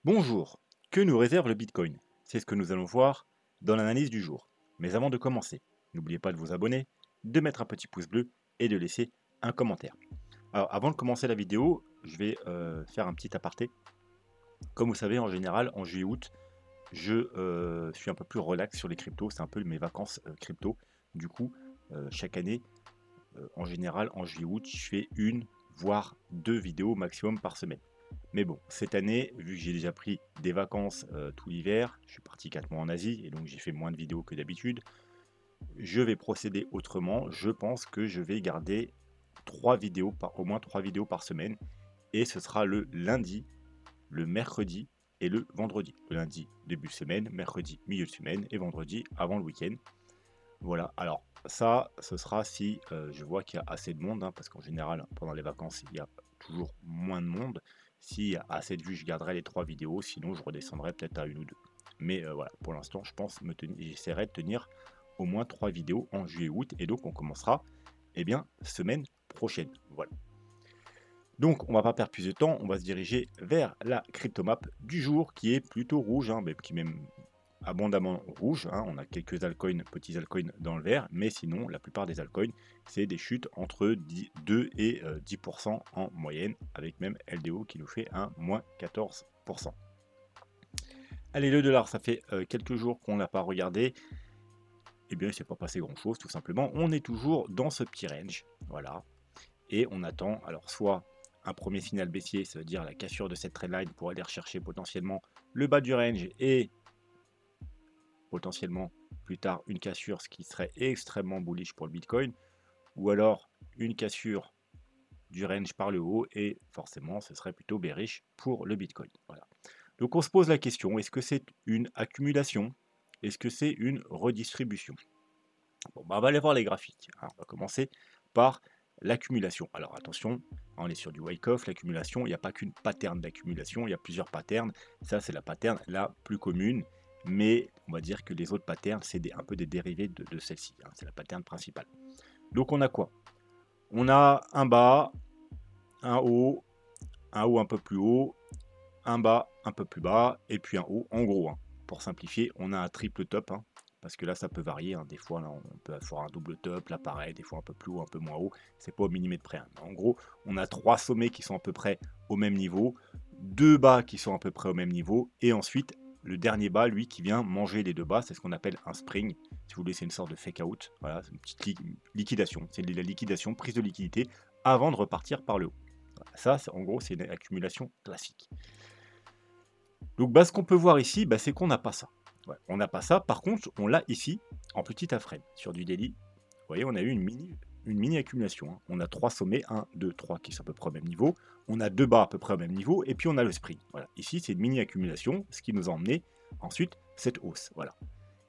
Bonjour, que nous réserve le Bitcoin? C'est ce que nous allons voir dans l'analyse du jour. Mais avant de commencer, n'oubliez pas de vous abonner, de mettre un petit pouce bleu et de laisser un commentaire. Alors avant de commencer la vidéo, je vais faire un petit aparté. Comme vous savez, en général, en juillet-août, je suis un peu plus relax sur les cryptos, c'est un peu mes vacances crypto. Du coup, chaque année, en général, en juillet-août, je fais une, voire deux vidéos maximum par semaine. Mais bon, cette année, vu que j'ai déjà pris des vacances tout l'hiver, je suis parti 4 mois en Asie et donc j'ai fait moins de vidéos que d'habitude, je vais procéder autrement. Je pense que je vais garder 3 vidéos au moins 3 vidéos par semaine et ce sera le lundi, le mercredi et le vendredi. Le lundi, début de semaine, mercredi, milieu de semaine et vendredi avant le week-end. Voilà, alors ça, ce sera si je vois qu'il y a assez de monde, hein, parce qu'en général, pendant les vacances, il y a toujours moins de monde. S'il y a assez de vues, je garderai les 3 vidéos, sinon je redescendrai peut-être à une ou deux. Mais voilà, pour l'instant, je pense j'essaierai de tenir au moins 3 vidéos en juillet-août, et donc on commencera, eh bien, semaine prochaine. Voilà. Donc, on va pas perdre plus de temps, on va se diriger vers la cryptomap du jour, qui est plutôt rouge, hein, mais qui est même abondamment rouge, hein. On a quelques altcoins, petits altcoins dans le vert, mais sinon, la plupart des altcoins, c'est des chutes entre 2 et 10% en moyenne, avec même LDO qui nous fait un moins 14%. Allez, le dollar, ça fait quelques jours qu'on n'a pas regardé. Eh bien, il ne s'est pas passé grand-chose, tout simplement. On est toujours dans ce petit range, voilà. Et on attend, alors soit un premier signal baissier, ça veut dire la cassure de cette trendline pour aller rechercher potentiellement le bas du range et potentiellement plus tard une cassure, ce qui serait extrêmement bullish pour le Bitcoin, ou alors une cassure du range par le haut et forcément ce serait plutôt bearish pour le Bitcoin. Voilà. Donc on se pose la question, est-ce que c'est une accumulation? Est-ce que c'est une redistribution? Bon, bah, on va aller voir les graphiques. Hein. On va commencer par l'accumulation. Alors attention, on est sur du wake-off, l'accumulation, il n'y a pas qu'une pattern d'accumulation, il y a plusieurs patterns. Ça, c'est la pattern la plus commune, mais on va dire que les autres patterns, c'est un peu des dérivés de celle-ci. Hein. C'est la pattern principale. Donc on a quoi? On a un bas, un haut un peu plus haut, un bas un peu plus bas, et puis un haut. En gros, hein, pour simplifier, on a un triple top, hein, parce que là ça peut varier, hein. Des fois là, on peut avoir un double top, là pareil, des fois un peu plus haut, un peu moins haut, c'est pas au millimètre près. Hein. En gros, on a 3 sommets qui sont à peu près au même niveau, 2 bas qui sont à peu près au même niveau, et ensuite le dernier bas, lui, qui vient manger les 2 bas, c'est ce qu'on appelle un spring. Si vous voulez, c'est une sorte de fake out, voilà, c'est une petite liquidation, c'est la liquidation, prise de liquidité, avant de repartir par le haut. Voilà. Ça, en gros, c'est une accumulation classique. Donc bah, ce qu'on peut voir ici, bah, c'est qu'on n'a pas ça. Ouais, on n'a pas ça. Par contre, on l'a ici en petit frame sur du daily. Vous voyez, on a eu une mini accumulation. Hein. On a 3 sommets, 1, 2, 3 qui sont à peu près au même niveau. On a 2 bas à peu près au même niveau. Et puis on a le spring. Voilà. Ici, c'est une mini accumulation, ce qui nous a emmené ensuite cette hausse. Voilà.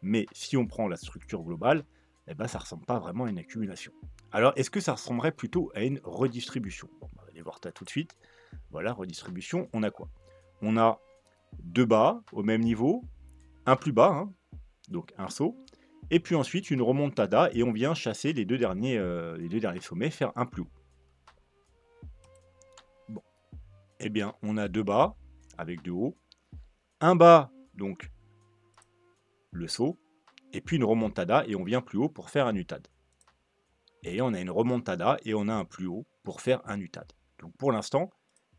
Mais si on prend la structure globale, eh ben, ça ne ressemble pas vraiment à une accumulation. Alors, est-ce que ça ressemblerait plutôt à une redistribution? Bon, on va aller voir ça tout de suite. Voilà, redistribution, on a quoi? On a 2 bas au même niveau, un plus bas, hein, donc un saut, et puis ensuite une remontada, et on vient chasser les deux derniers sommets, faire un plus haut. Bon, eh bien, on a 2 bas avec 2 hauts, un bas, donc le saut, et puis une remontada, et on vient plus haut pour faire un utad. Et on a une remontada, et on a un plus haut pour faire un utad. Donc pour l'instant,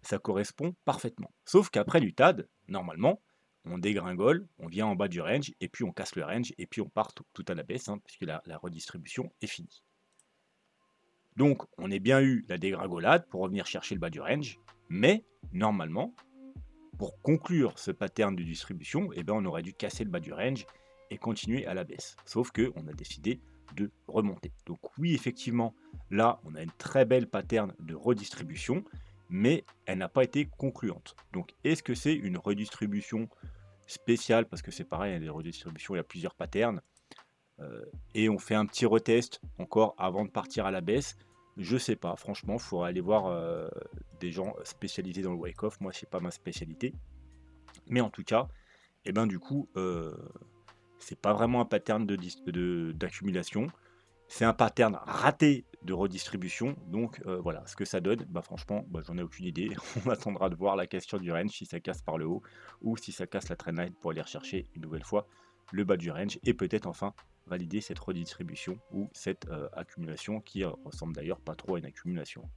ça correspond parfaitement. Sauf qu'après l'utad, normalement, on dégringole, on vient en bas du range, et puis on casse le range, et puis on part tout à la baisse, hein, puisque la redistribution est finie. Donc, on a bien eu la dégringolade pour revenir chercher le bas du range, mais normalement, pour conclure ce pattern de distribution, eh ben, on aurait dû casser le bas du range et continuer à la baisse. Sauf qu'on a décidé de remonter. Donc oui, effectivement, là, on a une très belle pattern de redistribution, mais elle n'a pas été concluante. Donc est-ce que c'est une redistribution spéciale? Parce que c'est pareil, il y a des redistributions, il y a plusieurs patterns. Et on fait un petit retest encore avant de partir à la baisse. Je sais pas, franchement, il faudrait aller voir des gens spécialisés dans le wake-off. Moi, c'est pas ma spécialité. Mais en tout cas, du coup, c'est pas vraiment un pattern d'accumulation. C'est un pattern raté de redistribution, donc voilà, ce que ça donne, bah, franchement, bah, j'en ai aucune idée. On attendra de voir la cassure du range, si ça casse par le haut ou si ça casse la trendline pour aller rechercher une nouvelle fois le bas du range et peut-être enfin valider cette redistribution ou cette, accumulation qui, ressemble d'ailleurs pas trop à une accumulation.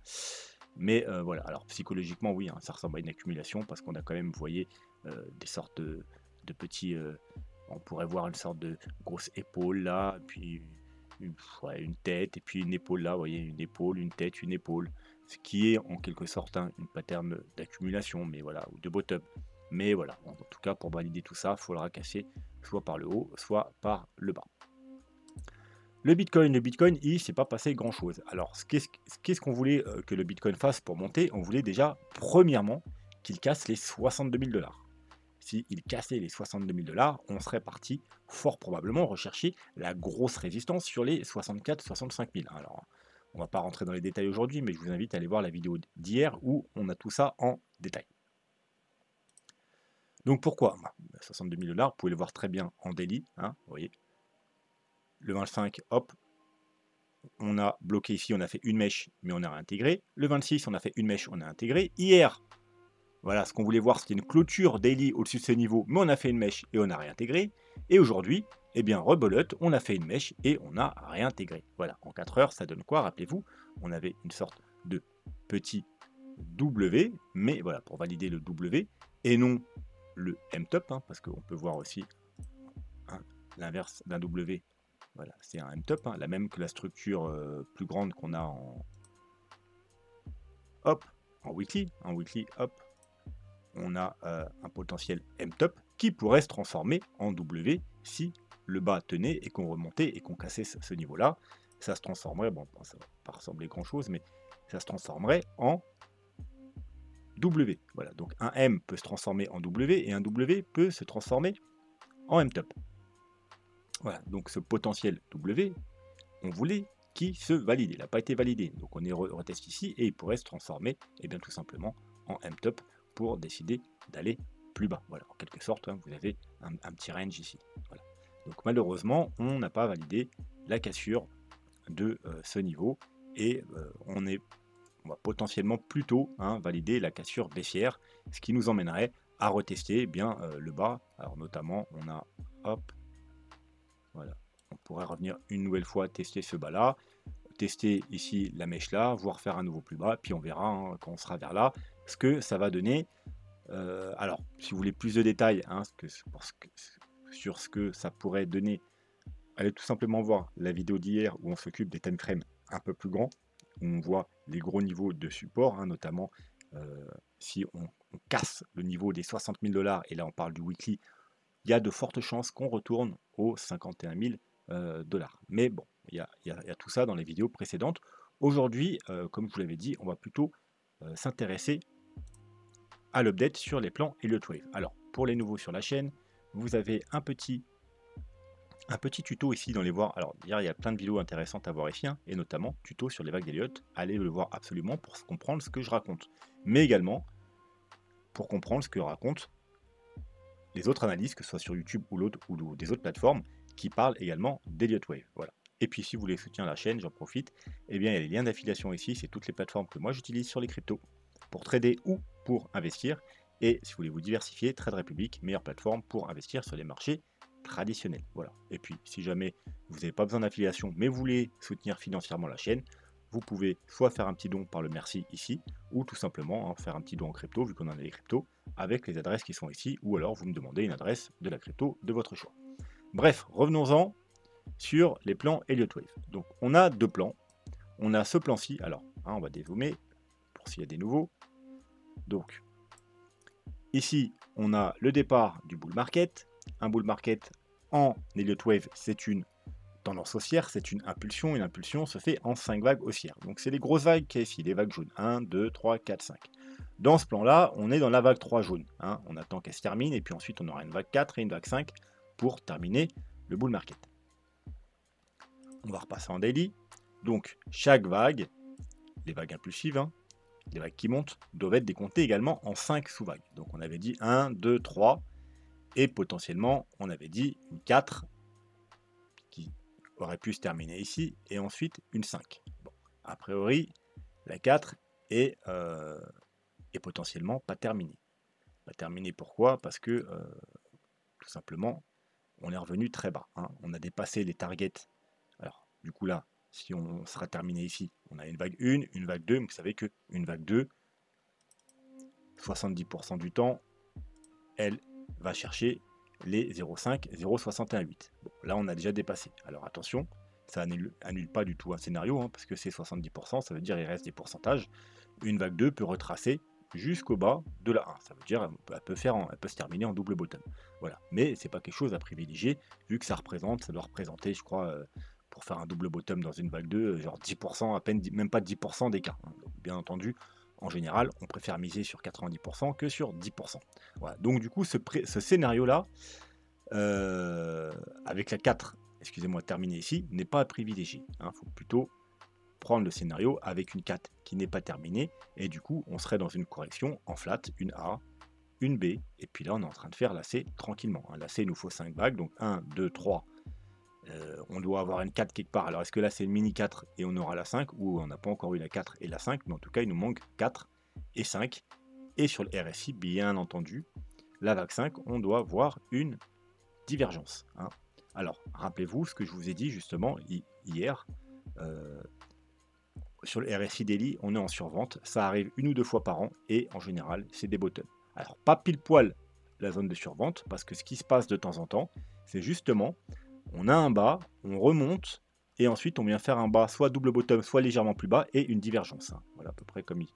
Mais voilà, alors psychologiquement oui, hein, ça ressemble à une accumulation parce qu'on a quand même, vous voyez, des sortes de petits, on pourrait voir une sorte de grosse épaule là, puis ouais, une tête et puis une épaule là, vous voyez, une épaule, une tête, une épaule. Ce qui est en quelque sorte une pattern d'accumulation, mais voilà, ou de bottom. Mais voilà, en tout cas, pour valider tout ça, il faudra casser soit par le haut, soit par le bas. Le Bitcoin, il s'est pas passé grand-chose. Alors, qu'est-ce qu'on voulait que le Bitcoin fasse pour monter? On voulait déjà, premièrement, qu'il casse les 62 000 $. S'il cassait les 62 000 $, on serait parti fort probablement rechercher la grosse résistance sur les 64-65 000. Alors, on va pas rentrer dans les détails aujourd'hui, mais je vous invite à aller voir la vidéo d'hier où on a tout ça en détail. Donc pourquoi 62 000 $, vous pouvez le voir très bien en daily, hein, vous voyez. Le 25, hop, on a bloqué ici, on a fait une mèche, mais on a réintégré. Le 26, on a fait une mèche, on a intégré. Hier, voilà, ce qu'on voulait voir, c'était une clôture daily au-dessus de ce niveau, mais on a fait une mèche et on a réintégré. Et aujourd'hui, eh bien, rebelote, on a fait une mèche et on a réintégré. Voilà, en 4 heures, ça donne quoi? Rappelez-vous, on avait une sorte de petit W, mais voilà, pour valider le W, et non le M-top, hein, parce qu'on peut voir aussi hein, l'inverse d'un W. Voilà, c'est un M-top, hein, la même que la structure plus grande qu'on a hop, en weekly. En weekly, hop, on a un potentiel M-top qui pourrait se transformer en W si le bas tenait et qu'on remontait et qu'on cassait ce niveau-là. Ça se transformerait, bon, ça va pas ressembler grand-chose, mais ça se transformerait en W. Voilà, donc un M peut se transformer en W et un W peut se transformer en M-top. Voilà, donc ce potentiel W, on voulait qu'il se valide. Il n'a pas été validé. Donc on est reteste ici et il pourrait se transformer et bien tout simplement en M-top pour décider d'aller plus bas. Voilà, en quelque sorte, hein, vous avez un petit range ici. Voilà. Donc malheureusement, on n'a pas validé la cassure de ce niveau et on va potentiellement plutôt valider la cassure baissière, ce qui nous emmènerait à retester bien le bas. Alors notamment, on a hop, voilà, on pourrait revenir une nouvelle fois tester ce bas là, tester ici la mèche là, voire faire un nouveau plus bas, puis on verra hein, quand on sera vers là ce que ça va donner. Alors, si vous voulez plus de détails sur ce que ça pourrait donner, allez tout simplement voir la vidéo d'hier où on s'occupe des time frames un peu plus grands, où on voit les gros niveaux de support, hein, notamment si on casse le niveau des 60 000 $, et là on parle du weekly, il y a de fortes chances qu'on retourne aux 51 000 $. Mais bon, il y a tout ça dans les vidéos précédentes. Aujourd'hui, comme je vous l'avais dit, on va plutôt s'intéresser à l'update sur les plans Elliott Wave. Alors, pour les nouveaux sur la chaîne, vous avez un petit tuto ici dans les voir. Alors, il y a plein de vidéos intéressantes à voir ici, hein, et notamment tuto sur les vagues d'Elliott. Allez le voir absolument pour comprendre ce que je raconte. Mais également pour comprendre ce que racontent les autres analyses, que ce soit sur YouTube ou des autres plateformes, qui parlent également d'Elliott Wave. Voilà. Et puis si vous voulez soutenir la chaîne, j'en profite, eh bien il y a les liens d'affiliation ici, c'est toutes les plateformes que moi j'utilise sur les cryptos, pour trader ou pour investir. Et si vous voulez vous diversifier, Trade Republic, meilleure plateforme pour investir sur les marchés traditionnels. Voilà. Et puis si jamais vous n'avez pas besoin d'affiliation, mais vous voulez soutenir financièrement la chaîne, vous pouvez soit faire un petit don par le merci ici, ou tout simplement faire un petit don en crypto, vu qu'on en a les cryptos, avec les adresses qui sont ici, ou alors vous me demandez une adresse de la crypto de votre choix. Bref, revenons-en sur les plans Elliott Wave. Donc on a deux plans. On a ce plan-ci, alors on va dézoomer pour s'il y a des nouveaux. Donc ici, on a le départ du bull market. Un bull market en Elliott Wave, c'est une tendance haussière, c'est une impulsion. Une impulsion se fait en 5 vagues haussières. Donc c'est les grosses vagues qu'il y a ici, les vagues jaunes. 1, 2, 3, 4, 5. Dans ce plan-là, on est dans la vague 3 jaune. Hein. On attend qu'elle se termine et puis ensuite on aura une vague 4 et une vague 5 pour terminer le bull market. On va repasser en daily. Donc chaque vague, les vagues impulsives, les vagues qui montent, doivent être décomptées également en 5 sous-vagues. Donc on avait dit 1, 2, 3 et potentiellement on avait dit une 4 aurait pu se terminer ici, et ensuite une 5. Bon, a priori, la 4 est potentiellement pas terminée. Pas terminée pourquoi? Parce que, tout simplement, on est revenu très bas, hein. On a dépassé les targets. Alors, du coup là, si on sera terminé ici, on a une vague 1, une vague 2, mais vous savez qu'une vague 2, 70% du temps, elle va chercher les 0,5, 0,618. Bon, là, on a déjà dépassé. Alors attention, ça annule pas du tout un scénario, hein, parce que c'est 70%, ça veut dire qu'il reste des pourcentages. Une vague 2 peut retracer jusqu'au bas de la 1. Ça veut dire elle peut se terminer en double bottom. Voilà. Mais c'est pas quelque chose à privilégier, vu que ça doit représenter, je crois, pour faire un double bottom dans une vague 2, genre 10%, à peine, même pas 10% d'écart, hein. Donc, bien entendu, en général, on préfère miser sur 90% que sur 10%. Voilà. Donc du coup, ce scénario-là, avec la 4, excusez-moi, terminée ici, n'est pas à privilégier. Il faut plutôt prendre le scénario avec une 4 qui n'est pas terminée, et du coup, on serait dans une correction en flat, une A, une B, et puis là, on est en train de faire la C tranquillement. La C, il nous faut 5 vagues, donc 1, 2, 3, on doit avoir une 4 quelque part. Alors, est-ce que là, c'est une mini 4 et on aura la 5, ou on n'a pas encore eu la 4 et la 5, mais en tout cas, il nous manque 4 et 5. Et sur le RSI, bien entendu, la vague 5, on doit voir une divergence, hein. Alors, rappelez-vous ce que je vous ai dit justement hier. Sur le RSI daily, on est en survente. Ça arrive une ou deux fois par an et en général, c'est des bottoms. Alors, pas pile poil la zone de survente, parce que ce qui se passe de temps en temps, c'est justement, on a un bas, on remonte, et ensuite on vient faire un bas, soit double bottom, soit légèrement plus bas, et une divergence, hein. Voilà, à peu près comme ici.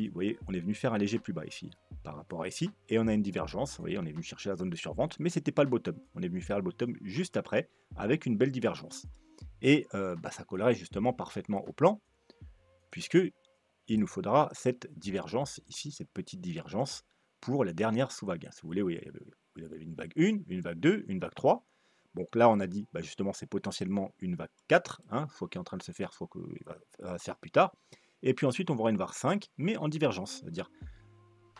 Vous voyez, on est venu faire un léger plus bas ici, par rapport à ici, et on a une divergence. Vous voyez, on est venu chercher la zone de survente, mais c'était pas le bottom. On est venu faire le bottom juste après, avec une belle divergence. Et ça collerait justement parfaitement au plan, puisque il nous faudra cette divergence ici, cette petite divergence, pour la dernière sous-vague. Si vous voulez, vous avez une vague 1, une vague 2, une vague 3. Donc là, on a dit, justement, c'est potentiellement une vague 4, hein, soit qui est en train de se faire, soit qu'il va se faire plus tard. Et puis ensuite, on verra une vague 5, mais en divergence, c'est-à-dire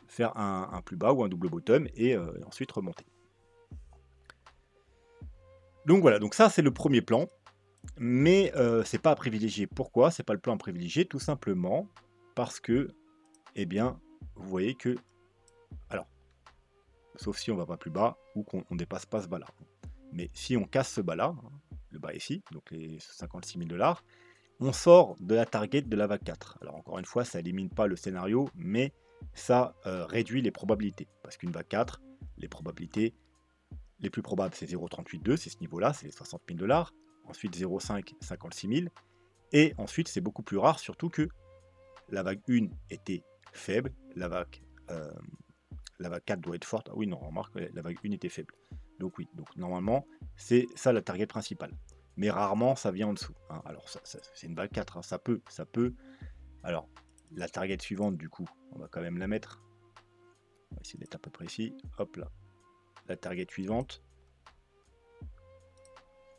faire un plus bas ou un double bottom, et ensuite remonter. Donc voilà, donc ça, c'est le premier plan. Mais c'est pas à privilégier. Pourquoi c'est pas le plan à privilégier? Tout simplement parce que, eh bien, vous voyez que, alors, sauf si on va pas plus bas ou qu'on ne dépasse pas ce bas-là. Mais si on casse ce bas-là, hein, le bas ici, donc les 56 000 $, on sort de la target de la vague 4. Alors encore une fois, ça élimine pas le scénario, mais ça réduit les probabilités. Parce qu'une vague 4, les probabilités les plus probables, c'est 0,382, c'est ce niveau-là, c'est les 60 000 $. Ensuite 0,5, 56 000. Et ensuite, c'est beaucoup plus rare, surtout que la vague 1 était faible, la vague 4 doit être forte. Ah oui, non, remarque, la vague 1 était faible. Donc oui, donc normalement, c'est ça la target principale. Mais rarement, ça vient en dessous, hein. Alors, c'est une vague 4, hein. Ça peut. Alors, la target suivante, du coup, on va quand même la mettre. On va essayer d'être à peu près ici. Hop là. La target suivante.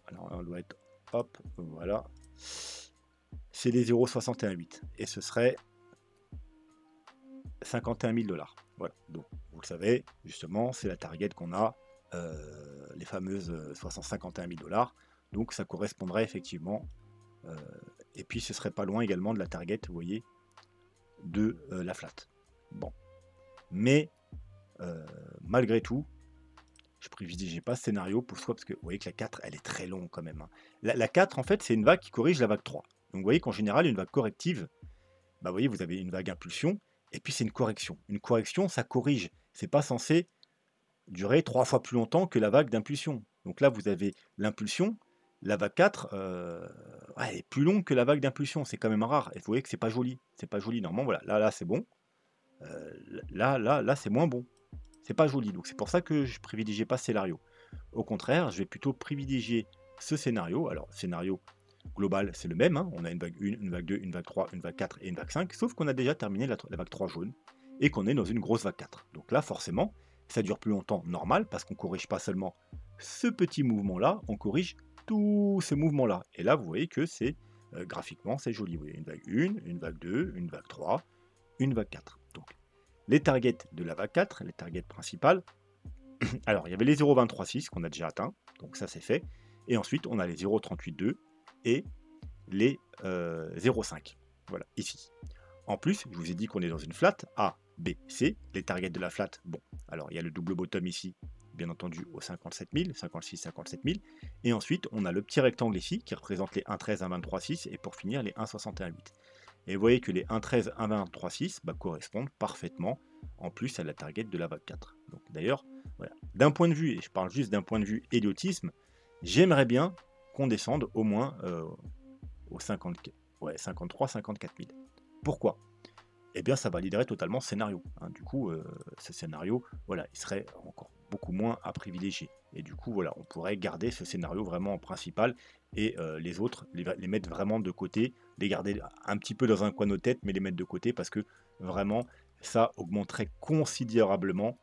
Alors, on doit être... Hop, voilà. C'est les 0,618. Et ce serait 51 000 $. Voilà, donc vous le savez, justement, c'est la target qu'on a, les fameuses 51 000 $. Donc ça correspondrait effectivement, et puis ce serait pas loin également de la target, vous voyez, de la flat. Bon, mais malgré tout, je privilégie pas ce scénario pour soi, parce que vous voyez que la 4, elle est très longue quand même, hein. La 4, en fait, c'est une vague qui corrige la vague 3. Donc vous voyez qu'en général, une vague corrective, vous voyez, vous avez une vague impulsion, et puis c'est une correction. Une correction, ça corrige. C'est pas censé durer 3 fois plus longtemps que la vague d'impulsion. Donc là, vous avez l'impulsion, la vague 4, elle est plus longue que la vague d'impulsion. C'est quand même rare. Et vous voyez que c'est pas joli. C'est pas joli. Normalement, voilà. Là, c'est bon. Là, c'est moins bon. C'est pas joli. Donc c'est pour ça que je privilégiais pas ce scénario. Au contraire, je vais plutôt privilégier ce scénario. Alors, scénario global, c'est le même, hein. On a une vague 1, une vague 2, une vague 3, une vague 4 et une vague 5, sauf qu'on a déjà terminé la vague 3 jaune et qu'on est dans une grosse vague 4. Donc là, forcément, ça dure plus longtemps, normal, parce qu'on corrige pas seulement ce petit mouvement-là, on corrige tout ce mouvement-là. Et là, vous voyez que c'est graphiquement, c'est joli. Vous voyez une vague 1, une vague 2, une vague 3, une vague 4. Donc, les targets de la vague 4, les targets principales, alors il y avait les 0,236 qu'on a déjà atteint, donc ça c'est fait. Et ensuite, on a les 0,38,2 et les 0,5. Voilà, ici. En plus, je vous ai dit qu'on est dans une flat A, B, C. Les targets de la flat, bon, alors il y a le double bottom ici, bien entendu, au 57 000, 56, 57 000. Et ensuite, on a le petit rectangle ici qui représente les 1,13, 1,23,6 et pour finir, les 1,61,8. Et vous voyez que les 1,13, 1,23,6 correspondent parfaitement en plus à la target de la vague 4. Donc d'ailleurs, voilà. D'un point de vue, et je parle juste d'un point de vue héliotisme, j'aimerais bien qu'on descende au moins aux 53, 54 000. Pourquoi? Eh bien, ça validerait totalement ce scénario. Hein. Du coup, ce scénario, voilà, il serait encore beaucoup moins à privilégier. Et du coup, voilà, on pourrait garder ce scénario vraiment en principal et les autres, les mettre vraiment de côté, les garder un petit peu dans un coin de nos têtes, mais les mettre de côté parce que vraiment, ça augmenterait considérablement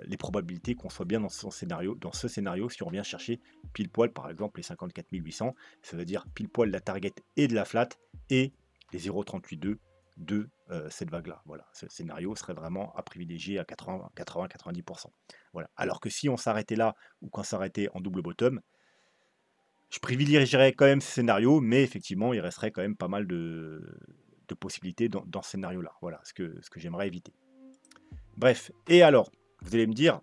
les probabilités qu'on soit bien dans ce scénario, si on vient chercher pile poil, par exemple, les 54 800, ça veut dire pile poil la target et de la flat et les 0,38,2 de cette vague-là. Voilà, ce scénario serait vraiment à privilégier à 80-90%. Voilà. Alors que si on s'arrêtait là ou qu'on s'arrêtait en double bottom, je privilégierais quand même ce scénario, mais effectivement, il resterait quand même pas mal de possibilités dans ce scénario-là. Voilà, ce que j'aimerais éviter. Bref, et alors, vous allez me dire,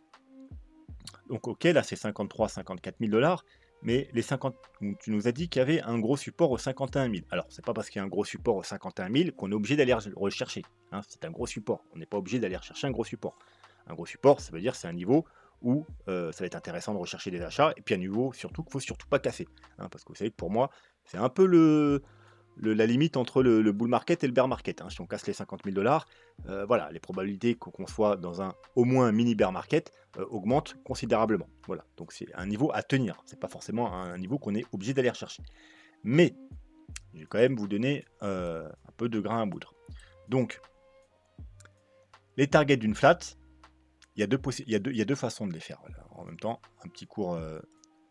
donc ok, là c'est 53-54 000 $, mais les 50, tu nous as dit qu'il y avait un gros support aux 51 000. Alors, c'est pas parce qu'il y a un gros support aux 51 000 qu'on est obligé d'aller rechercher. Hein, c'est un gros support. On n'est pas obligé d'aller rechercher un gros support. Un gros support, ça veut dire c'est un niveau où ça va être intéressant de rechercher des achats, et puis un niveau surtout qu'il ne faut surtout pas casser. Hein, parce que vous savez que pour moi, c'est un peu la limite entre le bull market et le bear market. Hein. Si on casse les 50 000 $, voilà, les probabilités qu'on soit dans au moins un mini bear market augmentent considérablement. Voilà, donc c'est un niveau à tenir. C'est pas forcément un niveau qu'on est obligé d'aller rechercher. Mais je vais quand même vous donner un peu de grain à moudre. Donc, les targets d'une flat, il y a deux façons de les faire. Voilà. En même temps, un petit cours,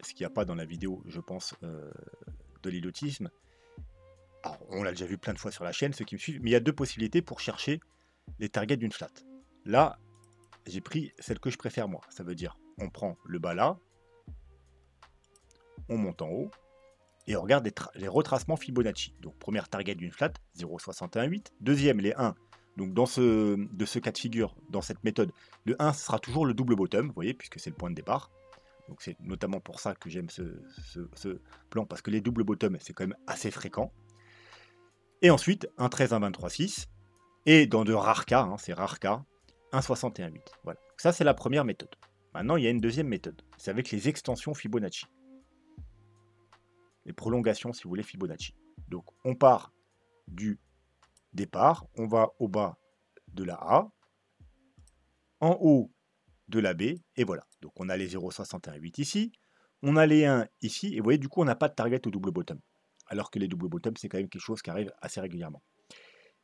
ce qu'il n'y a pas dans la vidéo, je pense, de l'héliothisme. Alors, on l'a déjà vu plein de fois sur la chaîne, ceux qui me suivent, mais il y a deux possibilités pour chercher les targets d'une flat. Là, j'ai pris celle que je préfère moi. Ça veut dire, on prend le bas là, on monte en haut, et on regarde les retracements Fibonacci. Donc, première target d'une flat, 0,618. Deuxième, les 1. Donc, de ce cas de figure, dans cette méthode, le 1, ce sera toujours le double bottom, vous voyez, puisque c'est le point de départ. Donc, c'est notamment pour ça que j'aime ce plan, parce que les doubles bottoms, c'est quand même assez fréquent. Et ensuite, un 13, un 23, 6. Et dans de rares cas, hein, c'est rares cas, un 61, 8. Voilà. Ça, c'est la première méthode. Maintenant, il y a une deuxième méthode. C'est avec les extensions Fibonacci. Les prolongations, si vous voulez, Fibonacci. Donc, on part du départ, on va au bas de la A, en haut de la B, et voilà. Donc, on a les 0,61, 8 ici, on a les 1 ici, et vous voyez, du coup, on n'a pas de target au double bottom. Alors que les double bottom, c'est quand même quelque chose qui arrive assez régulièrement.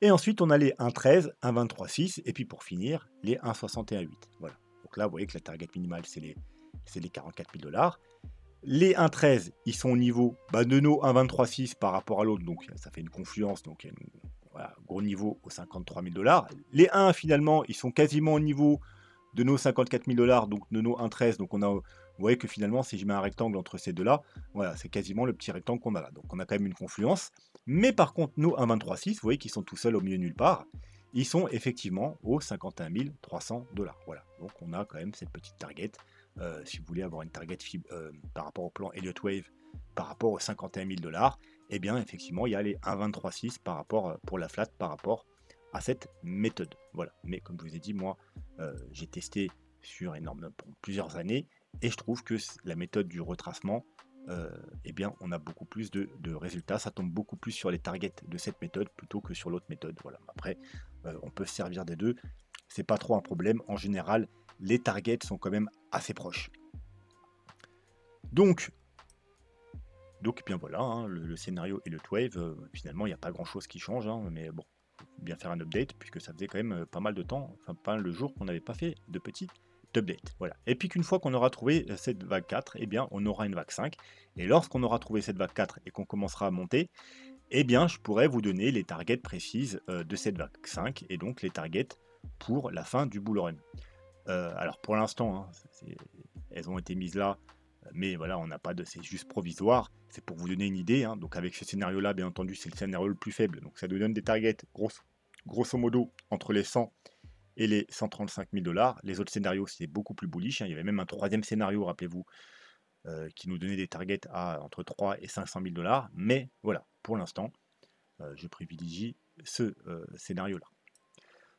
Et ensuite, on a les 1,13, 1,23, 6, et puis pour finir, les 1,61, 8. Voilà. Donc là, vous voyez que la target minimale, c'est les 44 000 $. Les 1,13, ils sont au niveau de nos 1,23, 6 par rapport à l'autre, donc ça fait une confluence, donc voilà, gros niveau aux 53 000 $. Les 1, finalement, ils sont quasiment au niveau de nos 54 000 $, donc de nos 1,13, donc vous voyez que finalement, si je mets un rectangle entre ces deux-là, voilà, c'est quasiment le petit rectangle qu'on a là. Donc on a quand même une confluence. Mais par contre, nos 1,23,6, vous voyez qu'ils sont tout seuls au milieu nulle part. Ils sont effectivement aux 51 300 $. Voilà, donc on a quand même cette petite target. Si vous voulez avoir une target par rapport au plan Elliott Wave, par rapport aux 51 000 $, eh bien effectivement, il y a les 1,23,6 par rapport pour la flat par rapport à cette méthode. Voilà. Mais comme je vous ai dit, moi, j'ai testé sur pour plusieurs années et je trouve que la méthode du retracement, eh bien, on a beaucoup plus de résultats. Ça tombe beaucoup plus sur les targets de cette méthode plutôt que sur l'autre méthode. Voilà. Après, on peut se servir des deux. C'est pas trop un problème. En général, les targets sont quand même assez proches. Donc eh bien voilà, hein, le scénario et le wave, finalement, il n'y a pas grand-chose qui change, hein, mais bon, bien faire un update, puisque ça faisait quand même pas mal de temps, enfin pas le jour qu'on n'avait pas fait de petit update. Voilà. Et puis qu'une fois qu'on aura trouvé cette vague 4, eh bien on aura une vague 5. Et lorsqu'on aura trouvé cette vague 4 et qu'on commencera à monter, eh bien je pourrais vous donner les targets précises de cette vague 5, et donc les targets pour la fin du bull run. Alors pour l'instant, hein, elles ont été mises là Mais voilà, on n'a pas de c'est juste provisoire, c'est pour vous donner une idée, hein. Donc avec ce scénario-là, bien entendu, c'est le scénario le plus faible, donc ça nous donne des targets grosso modo entre les 100 et les 135 000 $. Les autres scénarios, c'est beaucoup plus bullish, hein. Il y avait même un troisième scénario, rappelez-vous, qui nous donnait des targets à entre 3 et 500 000 $. Mais voilà, pour l'instant, je privilégie ce scénario-là.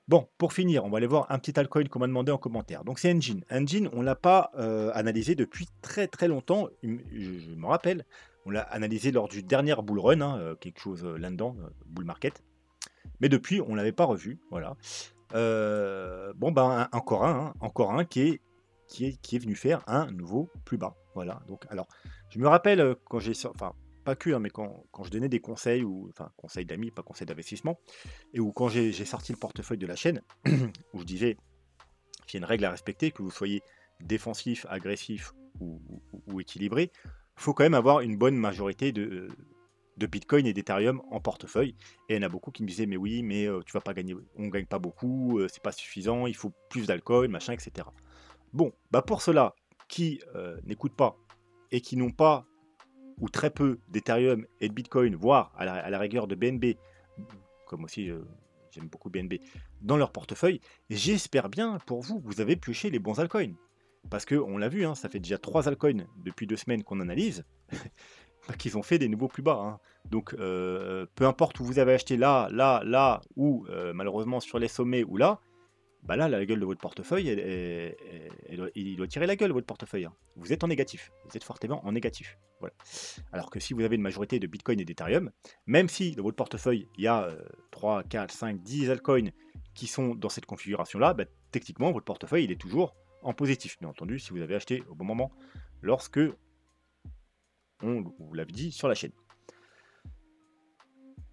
Bon, pour finir, on va aller voir un petit altcoin qu'on m'a demandé en commentaire. Donc c'est Engine. Engine, on ne l'a pas analysé depuis très très longtemps. Je me rappelle, on l'a analysé lors du dernier bull run, hein, quelque chose là-dedans, bull market. Mais depuis, on ne l'avait pas revu. Voilà. Bon, ben encore un qui est venu faire un nouveau plus bas. Voilà. Donc, alors, je me rappelle quand j'ai, enfin, pas que, hein, mais quand je donnais des conseils ou, enfin, conseils d'amis, pas conseils d'investissement, et où quand j'ai sorti le portefeuille de la chaîne, où je disais qu'il y a une règle à respecter, que vous soyez défensif, agressif ou équilibré, il faut quand même avoir une bonne majorité de Bitcoin et d'Ethereum en portefeuille. Et il y en a beaucoup qui me disaient, mais oui, mais tu vas pas gagner, on gagne pas beaucoup, c'est pas suffisant, il faut plus d'alcool, machin, etc. Bon, bah pour ceux-là qui n'écoutent pas et qui n'ont pas ou très peu d'Ethereum et de Bitcoin, voire à la rigueur de BNB, comme aussi j'aime beaucoup BNB, dans leur portefeuille, j'espère bien pour vous que vous avez pioché les bons altcoins. Parce qu'on l'a vu, hein, ça fait déjà 3 altcoins depuis 2 semaines qu'on analyse, qu'ils ont fait des nouveaux plus bas, hein. Donc peu importe où vous avez acheté là, ou malheureusement sur les sommets ou là, bah là, la gueule de votre portefeuille, il doit tirer la gueule, votre portefeuille, hein. Vous êtes en négatif, vous êtes fortement en négatif. Voilà. Alors que si vous avez une majorité de Bitcoin et d'Ethereum, même si dans votre portefeuille, il y a 3, 4, 5, 10 altcoins qui sont dans cette configuration-là, bah, techniquement, votre portefeuille, il est toujours en positif. Bien entendu, si vous avez acheté au bon moment, lorsque on vous l'avait dit sur la chaîne.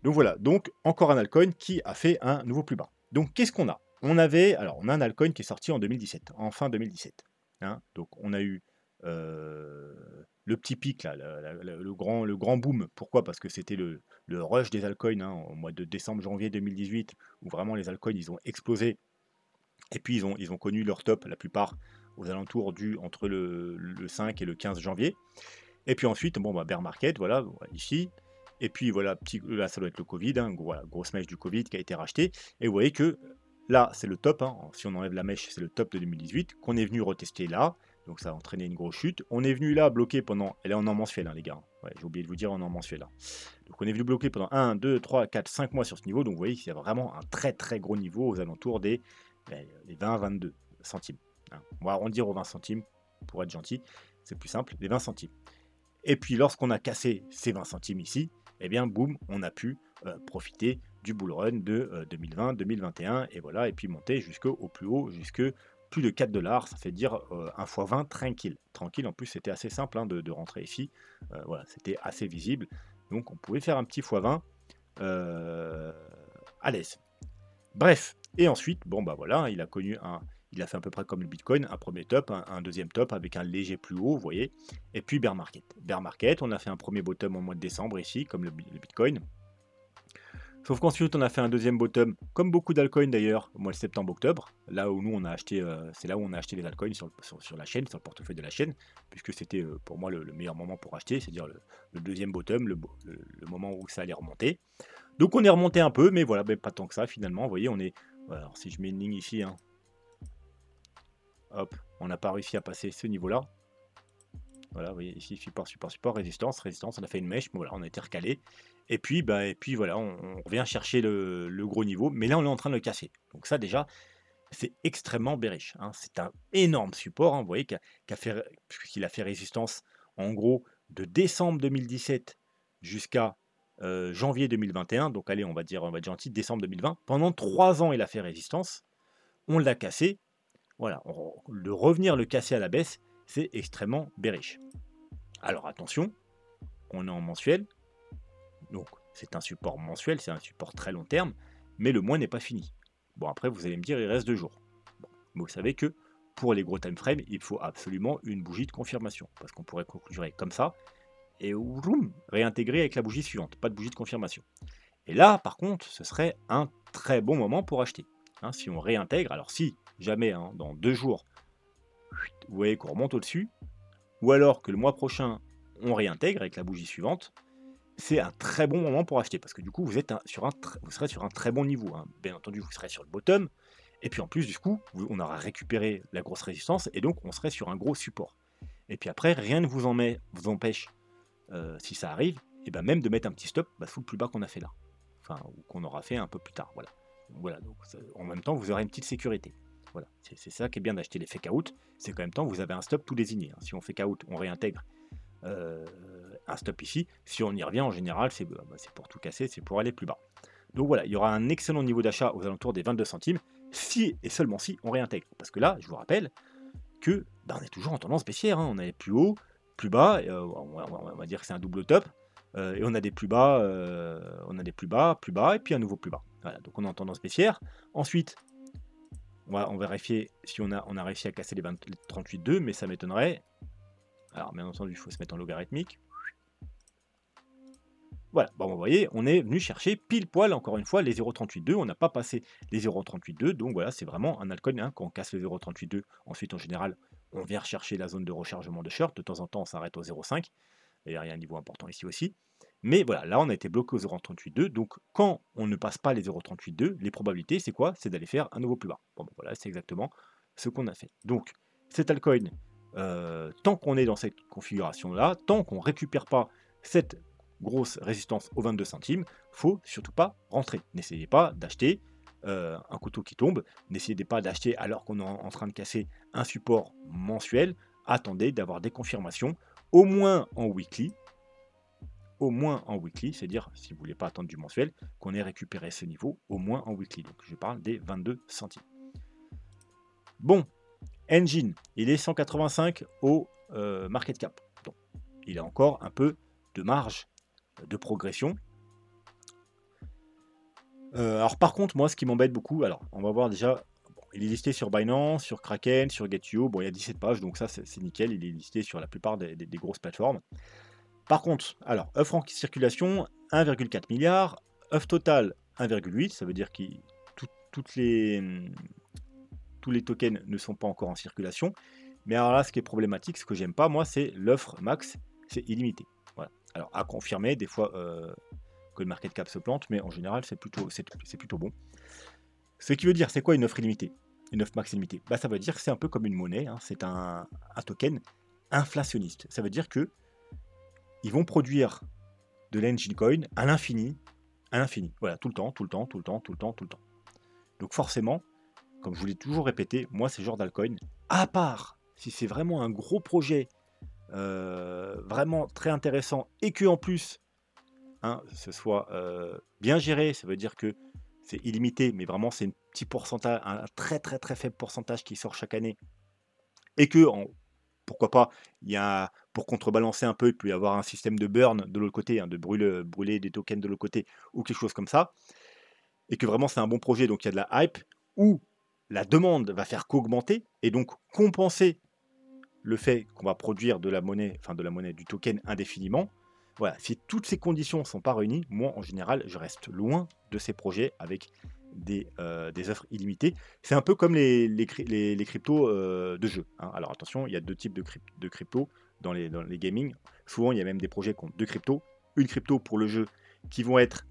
Donc voilà, donc encore un altcoin qui a fait un nouveau plus bas. Donc qu'est-ce qu'on a? On a un altcoin qui est sorti en 2017, en fin 2017. Hein. Donc on a eu le petit pic, là, le grand boom. Pourquoi? Parce que c'était le rush des altcoins, hein, au mois de décembre-janvier 2018, où vraiment les altcoins, ils ont explosé. Et puis ils ont connu leur top, la plupart, aux alentours entre le 5 et le 15 janvier. Et puis ensuite, bon, bah, bear market, voilà, ici. Et puis voilà, là, ça doit être le Covid, hein, voilà, grosse mèche du Covid qui a été rachetée. Et vous voyez que là, c'est le top, hein, si on enlève la mèche, c'est le top de 2018, qu'on est venu retester là. Donc ça a entraîné une grosse chute. On est venu là bloquer pendant. Elle est en mensuel, hein, les gars. Ouais, j'ai oublié de vous dire en mensuel. Là. Donc on est venu bloquer pendant 1, 2, 3, 4, 5 mois sur ce niveau. Donc vous voyez qu'il y a vraiment un très très gros niveau aux alentours des 20-22 centimes. Hein. On va arrondir aux 20 centimes pour être gentil. C'est plus simple, les 20 centimes. Et puis lorsqu'on a cassé ces 20 centimes ici, eh bien boum, on a pu profiter du bull run de 2020-2021 et voilà, et puis monter jusqu'au plus haut, jusque plus de 4 $, ça fait dire 1 x 20 tranquille. Tranquille, en plus c'était assez simple hein, de rentrer ici, voilà, c'était assez visible, donc on pouvait faire un petit x 20 à l'aise. Bref, et ensuite, bon bah voilà, il a fait à peu près comme le Bitcoin, un premier top, un deuxième top avec un léger plus haut, vous voyez, et puis bear market. Bear market, on a fait un premier bottom au mois de décembre ici, comme le Bitcoin. Sauf qu'ensuite, on a fait un deuxième bottom, comme beaucoup d'altcoins d'ailleurs, au mois de septembre-octobre, là où nous on a acheté, c'est là où on a acheté les altcoins sur la chaîne, sur le portefeuille de la chaîne, puisque c'était pour moi le meilleur moment pour acheter, c'est-à-dire le deuxième bottom, le moment où ça allait remonter. Donc on est remonté un peu, mais voilà, pas tant que ça finalement. Vous voyez, on est. Voilà, alors si je mets une ligne ici, hein, hop, on n'a pas réussi à passer ce niveau-là. Voilà, vous voyez, ici, support, résistance, on a fait une mèche, mais voilà, on a été recalé. Et puis voilà, on revient chercher le gros niveau, mais là on est en train de le casser. Donc ça déjà, c'est extrêmement bearish. Hein. C'est un énorme support, hein, vous voyez, qu'il a fait résistance en gros de décembre 2017 jusqu'à janvier 2021, donc allez, on va être gentil, décembre 2020. Pendant 3 ans, il a fait résistance. On l'a cassé. Voilà, de revenir le casser à la baisse, c'est extrêmement bearish. Alors attention, on est en mensuel. Donc c'est un support mensuel, c'est un support très long terme, mais le mois n'est pas fini. Bon, après, vous allez me dire, il reste 2 jours. Bon, mais vous savez que pour les gros time frames, il faut absolument une bougie de confirmation, parce qu'on pourrait conclure comme ça, et réintégrer avec la bougie suivante, pas de bougie de confirmation. Et là, par contre, ce serait un très bon moment pour acheter. Hein, si on réintègre, alors si jamais, hein, dans 2 jours, vous voyez qu'on remonte au-dessus, ou alors que le mois prochain, on réintègre avec la bougie suivante, c'est un très bon moment pour acheter parce que du coup, vous serez sur un très bon niveau, hein. Bien entendu, vous serez sur le bottom et puis en plus, du coup, on aura récupéré la grosse résistance et donc on serait sur un gros support. Et puis après, rien ne vous empêche, si ça arrive, et ben même de mettre un petit stop sous le plus bas qu'on a fait là. Enfin, ou qu'on aura fait un peu plus tard. Voilà. Voilà, donc en même temps, vous aurez une petite sécurité. Voilà, c'est ça qui est bien d'acheter les fake out, c'est qu'en même temps, vous avez un stop tout désigné, hein. Si on fake out, on réintègre un stop ici. Si on y revient, en général, c'est pour tout casser, c'est pour aller plus bas. Donc voilà, il y aura un excellent niveau d'achat aux alentours des 22 centimes, si et seulement si on réintègre. Parce que là, je vous rappelle que on est toujours en tendance baissière, hein. On est plus haut, plus bas, on va dire que c'est un double top, et on a des plus bas, plus bas, et puis un nouveau plus bas. Voilà, donc on est en tendance baissière. Ensuite, on va vérifier si on a réussi à casser les 38,2, mais ça m'étonnerait. Alors, bien entendu, il faut se mettre en logarithmique. Voilà, bon, vous voyez, on est venu chercher pile poil, encore une fois, les 0,38,2. On n'a pas passé les 0,38,2, donc voilà, c'est vraiment un altcoin, hein, quand on casse le 0,38,2. Ensuite, en général, on vient rechercher la zone de rechargement de short. De temps en temps, on s'arrête au 0,5. D'ailleurs, il y a un niveau important ici aussi. Mais voilà, là, on a été bloqué au 0,38,2. Donc, quand on ne passe pas les 0,38,2, les probabilités, c'est quoi? C'est d'aller faire un nouveau plus bas. Bon, ben voilà, c'est exactement ce qu'on a fait. Donc, cet altcoin, tant qu'on est dans cette configuration-là, tant qu'on ne récupère pas cette grosse résistance aux 22 centimes, faut surtout pas rentrer. N'essayez pas d'acheter un couteau qui tombe, n'essayez pas d'acheter alors qu'on est en train de casser un support mensuel. Attendez d'avoir des confirmations, au moins en weekly, c'est-à-dire, si vous voulez pas attendre du mensuel, qu'on ait récupéré ce niveau, au moins en weekly. Donc je parle des 22 centimes. Bon, Engine, il est 185 au market cap. Donc, il a encore un peu de marge de progression. Alors par contre, moi, ce qui m'embête beaucoup, alors on va voir déjà, bon, il est listé sur Binance, sur Kraken, sur Get.io, bon, il y a 17 pages, donc ça c'est nickel, il est listé sur la plupart des grosses plateformes. Par contre, alors, œuvre en circulation, 1,4 milliard, œuvre total, 1,8, ça veut dire que tous les tokens ne sont pas encore en circulation. Mais alors là, ce qui est problématique, ce que j'aime pas, moi, c'est l'offre max, c'est illimité. Voilà. Alors, à confirmer, des fois que le market cap se plante, mais en général, c'est plutôt bon. Ce qui veut dire, c'est quoi une offre illimitée? Une offre max illimitée? Ça veut dire que c'est un peu comme une monnaie, hein, c'est un token inflationniste. Ça veut dire que ils vont produire de l'engine coin à l'infini, voilà, tout le temps. Donc forcément, comme je vous l'ai toujours répété, moi, c'est genre d'altcoin, à part si c'est vraiment un gros projet, vraiment très intéressant, et que en plus, hein, ce soit bien géré, ça veut dire que c'est illimité, mais vraiment c'est un petit pourcentage, un très très très faible pourcentage qui sort chaque année, et que, pourquoi pas, il y a, pour contrebalancer un peu, il peut y avoir un système de burn de l'autre côté, hein, de brûler des tokens de l'autre côté, ou quelque chose comme ça, et que vraiment c'est un bon projet, donc il y a de la hype, ou la demande va faire qu'augmenter, et donc compenser le fait qu'on va produire de la monnaie, du token indéfiniment. Voilà, si toutes ces conditions ne sont pas réunies, moi en général, je reste loin de ces projets avec des offres illimitées. C'est un peu comme les cryptos de jeu, hein. Alors attention, il y a deux types de cryptos dans les gaming. Souvent, il y a même des projets qui ont deux cryptos. Une crypto pour le jeu qui vont être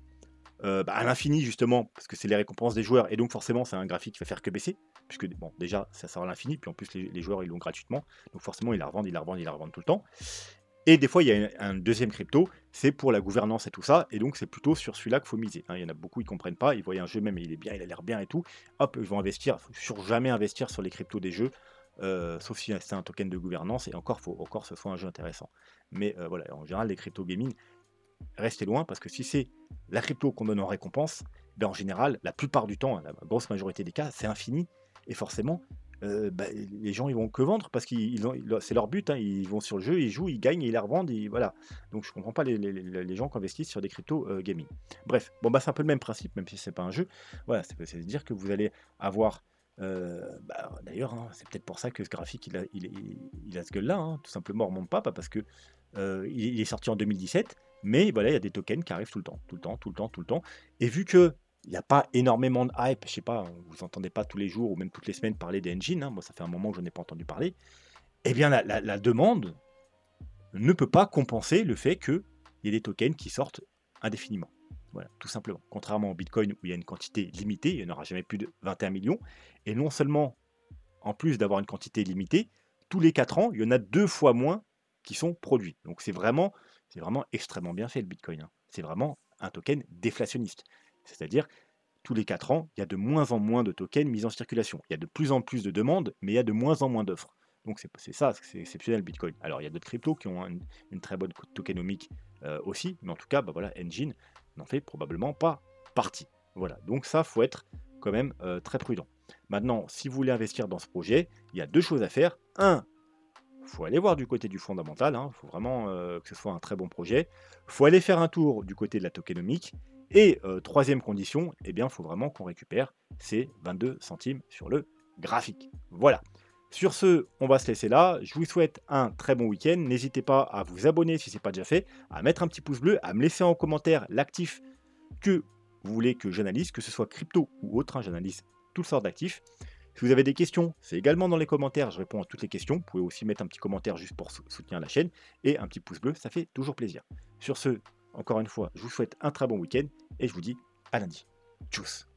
à l'infini justement, parce que c'est les récompenses des joueurs, et donc forcément c'est un graphique qui va faire que baisser, puisque bon, déjà ça sort à l'infini, puis en plus les joueurs ils l'ont gratuitement, donc forcément ils la revendent tout le temps. Et des fois il y a un deuxième crypto, c'est pour la gouvernance et tout ça, et donc c'est plutôt sur celui-là qu'il faut miser, hein. Il y en a beaucoup, ils comprennent pas, ils voient un jeu même, il est bien, il a l'air bien et tout, hop, ils vont investir. Faut jamais investir sur les cryptos des jeux, sauf si c'est un token de gouvernance, et encore, faut encore que ce soit un jeu intéressant. Mais voilà, en général les crypto gaming, restez loin, parce que si c'est la crypto qu'on donne en récompense, en général, la plupart du temps, la grosse majorité des cas, c'est infini, et forcément, les gens ils vont que vendre, parce que c'est leur but, hein, ils vont sur le jeu, ils jouent, ils gagnent, ils la revendent, voilà. Donc je comprends pas les gens qui investissent sur des cryptos gaming. Bref, bon c'est un peu le même principe, même si c'est pas un jeu. Voilà, c'est dire que vous allez avoir d'ailleurs, hein, c'est peut-être pour ça que ce graphique il a ce gueule là, hein, tout simplement, on remonte pas parce que il est sorti en 2017, mais voilà, il y a des tokens qui arrivent tout le temps. Et vu que il n'y a pas énormément de hype, je sais pas, vous entendez pas tous les jours ou même toutes les semaines parler des engines, hein, moi ça fait un moment que je n'en ai pas entendu parler, eh bien la demande ne peut pas compenser le fait qu'il y ait des tokens qui sortent indéfiniment. Voilà, tout simplement. Contrairement au Bitcoin où il y a une quantité limitée, il n'y en aura jamais plus de 21 millions. Et non seulement, en plus d'avoir une quantité limitée, tous les 4 ans, il y en a 2 fois moins qui sont produits. Donc c'est vraiment extrêmement bien fait le Bitcoin, hein. C'est vraiment un token déflationniste. C'est-à-dire, tous les 4 ans, il y a de moins en moins de tokens mis en circulation. Il y a de plus en plus de demandes, mais il y a de moins en moins d'offres. Donc c'est ça, c'est exceptionnel Bitcoin. Alors il y a d'autres cryptos qui ont une très bonne tokenomique aussi, mais en tout cas, bah voilà, Engine n'en fait probablement pas partie. Voilà, donc ça, faut être quand même très prudent. Maintenant, si vous voulez investir dans ce projet, il y a 2 choses à faire. Un, il faut aller voir du côté du fondamental, il faut vraiment que ce soit un très bon projet. Il faut aller faire un tour du côté de la tokenomique. Et troisième condition, eh bien, il faut vraiment qu'on récupère ces 22 centimes sur le graphique. Voilà. Sur ce, on va se laisser là. Je vous souhaite un très bon week-end. N'hésitez pas à vous abonner si ce n'est pas déjà fait, à mettre un petit pouce bleu, à me laisser en commentaire l'actif que vous voulez que j'analyse, que ce soit crypto ou autre, hein, j'analyse toutes sortes d'actifs. Si vous avez des questions, c'est également dans les commentaires, je réponds à toutes les questions. Vous pouvez aussi mettre un petit commentaire juste pour soutenir la chaîne et un petit pouce bleu, ça fait toujours plaisir. Sur ce, encore une fois, je vous souhaite un très bon week-end et je vous dis à lundi. Tchuss.